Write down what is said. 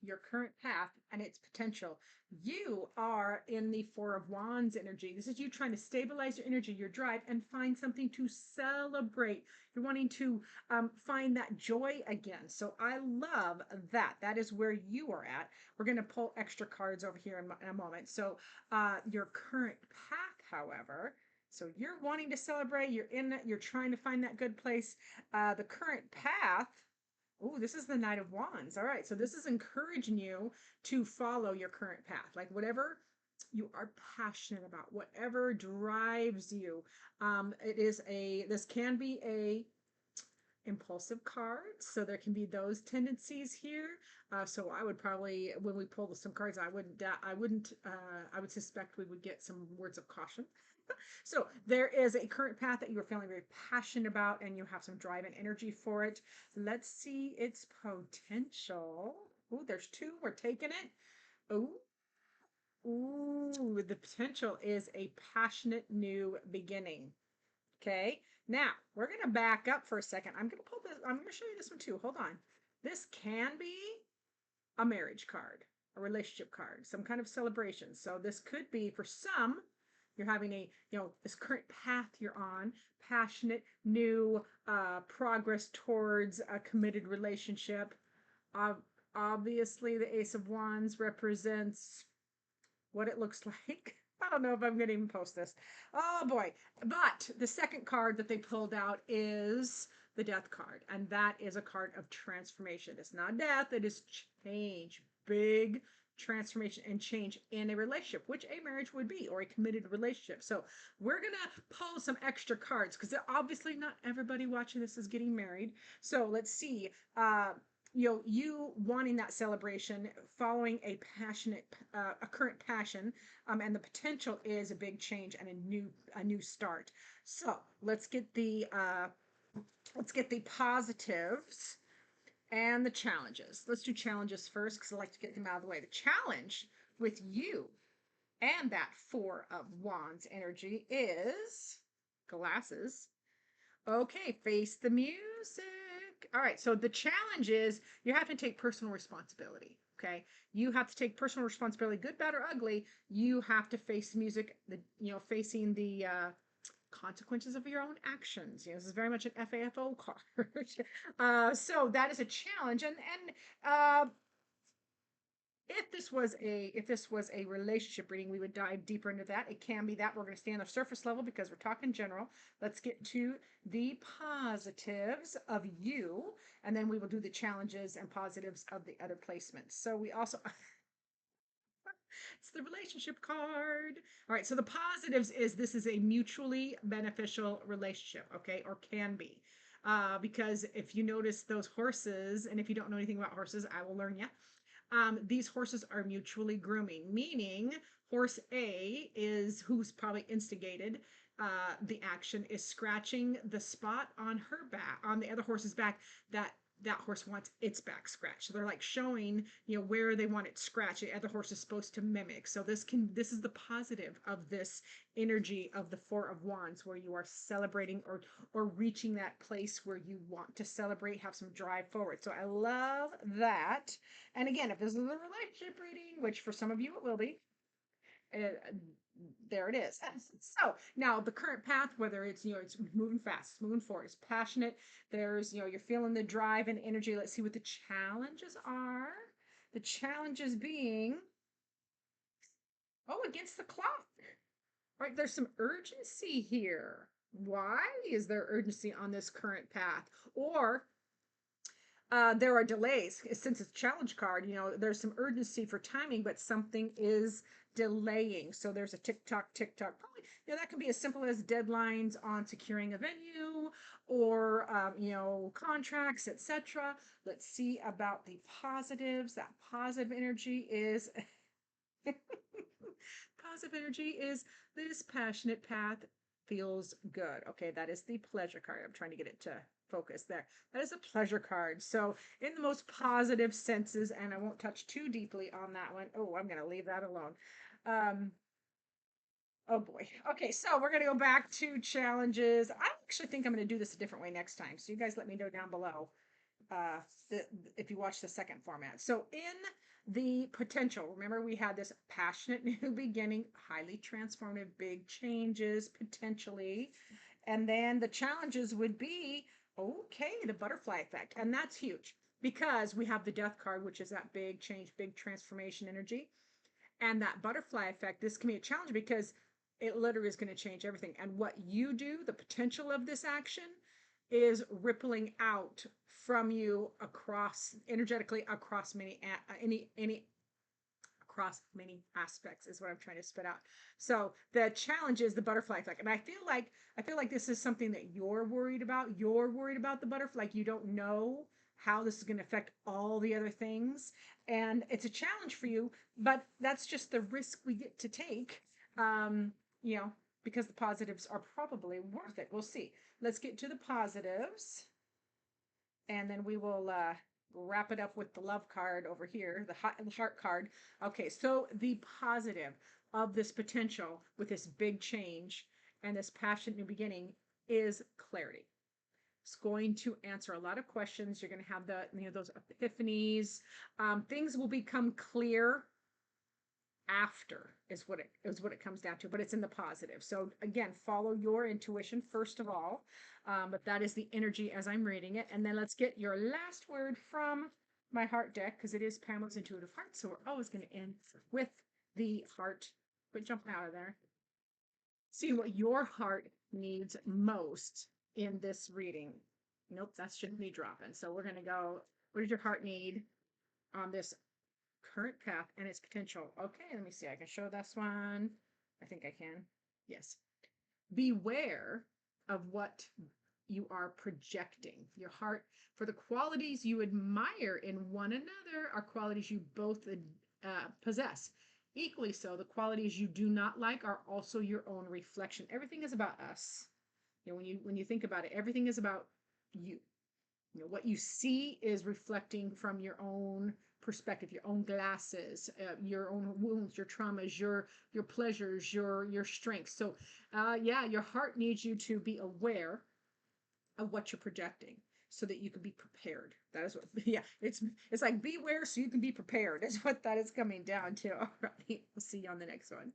your current path and its potential. You are in the Four of Wands energy. This is you trying to stabilize your energy, your drive, and find something to celebrate. You're wanting to find that joy again. So I love that. That is where you are at. We're going to pull extra cards over here in a moment. So your current path, however, so you're wanting to celebrate, you're trying to find that good place. The current path, oh, this is the Knight of Wands. All right, so this is encouraging you to follow your current path, like whatever you are passionate about, whatever drives you. This can be a impulsive card, so there can be those tendencies here. So I would probably, when we pull some cards, I would suspect we would get some words of caution. So there is a current path that you are feeling very passionate about and you have some drive and energy for it. Let's see its potential. Oh, there's two. We're taking it. Oh, ooh, the potential is a passionate new beginning. Okay. Now we're going to back up for a second. I'm going to pull this. I'm going to show you this one too. Hold on. This can be a marriage card, a relationship card, some kind of celebration. So this could be for some, you're having this current path you're on, passionate, new progress towards a committed relationship. Obviously, the Ace of Wands represents what it looks like. I don't know if I'm going to even post this. Oh boy. But the second card that they pulled out is the Death card. And that is a card of transformation. It's not death, it is change. Big transformation and change in a relationship, which a marriage would be, or a committed relationship. So we're going to pull some extra cards because obviously not everybody watching this is getting married. So let's see. You wanting that celebration, following a current passion, and the potential is a big change and a new start. So let's get the positives and the challenges. Let's do challenges first because I like to get them out of the way. The challenge with you and that Four of Wands energy is glasses. Okay, face the music. All right, so the challenge is you have to take personal responsibility. Okay, you have to take personal responsibility, good, bad, or ugly. You have to face the music, facing the consequences of your own actions. This is very much an FAFO card. So that is a challenge, and if this was a relationship reading, we would dive deeper into that. It can be that we're going to stay on the surface level because we're talking general. Let's get to the positives of you, and then we will do the challenges and positives of the other placements. So we also it's the relationship card. All right, so the positives is this is a mutually beneficial relationship, okay, or can be. Because if you notice those horses, and if you don't know anything about horses, I will learn you. These horses are mutually grooming, meaning horse A is who's probably instigated the action is scratching the spot on her back, on the other horse's back that horse wants its back scratched. So they're like showing, where they want it scratched. The other horse is supposed to mimic. So this is the positive of this energy of the Four of Wands, where you are celebrating or reaching that place where you want to celebrate, have some drive forward. So I love that. And again, if this is a relationship reading, which for some of you it will be, there it is. So now the current path, whether it's it's moving fast, it's moving forward, it's passionate. There's you're feeling the drive and energy. Let's see what the challenges are. The challenges being against the clock. Right, there's some urgency here. Why is there urgency on this current path? Or there are delays since it's a challenge card. There's some urgency for timing, but something is delaying. So there's a tick tock. Probably, that can be as simple as deadlines on securing a venue or contracts, etc. Let's see about the positives. That positive energy is positive energy is this passionate path feels good. Okay, that is the pleasure card. I'm trying to get it to focus there. That is a pleasure card. So in the most positive senses, and I won't touch too deeply on that one. Oh, I'm going to leave that alone. Oh boy. Okay, so we're going to go back to challenges. I actually think I'm going to do this a different way next time. So you guys let me know down below. if you watch the second format. So in the potential, remember we had this passionate new beginning, highly transformative, big changes potentially. And then the challenges would be, okay, the butterfly effect. And that's huge because we have the death card, which is that big change, big transformation energy. And that butterfly effect, this can be a challenge because it literally is going to change everything. And what you do, the potential of this action is rippling out from you across energetically across any across many aspects is what I'm trying to spit out. So the challenge is the butterfly effect. And I feel like this is something that you're worried about. You're worried about the butterfly, like you don't know how this is going to affect all the other things. And it's a challenge for you, but that's just the risk we get to take. Um, you know, because the positives are probably worth it. We'll see. Let's get to the positives. And then we will wrap it up with the love card over here, the heart card. Okay, so the positive of this potential with this big change and this passionate new beginning is clarity. It's going to answer a lot of questions. You're going to have those epiphanies. Things will become clear after is what it comes down to, but it's in the positive. So again, follow your intuition first of all, but that is the energy as I'm reading it. And then let's get your last word from my heart deck, because it is Pamela's intuitive heart, so we're always going to end with the heart. Quit jumping out of there. See what your heart needs most in this reading. Nope, that shouldn't be dropping. So we're going to go, what does your heart need on this current path and its potential? Okay, let me see. I can show this one. I think I can. Yes. Beware of what you are projecting. Your heart, for the qualities you admire in one another, are qualities you both possess. Equally so, the qualities you do not like are also your own reflection. Everything is about us. When you think about it, everything is about you. What you see is reflecting from your own perspective, your own glasses, your own wounds, your traumas, your pleasures, your strengths. So yeah, your heart needs you to be aware of what you're projecting so that you can be prepared. That is what, yeah, it's like beware so you can be prepared is what that is coming down to. All right, we'll see you on the next one.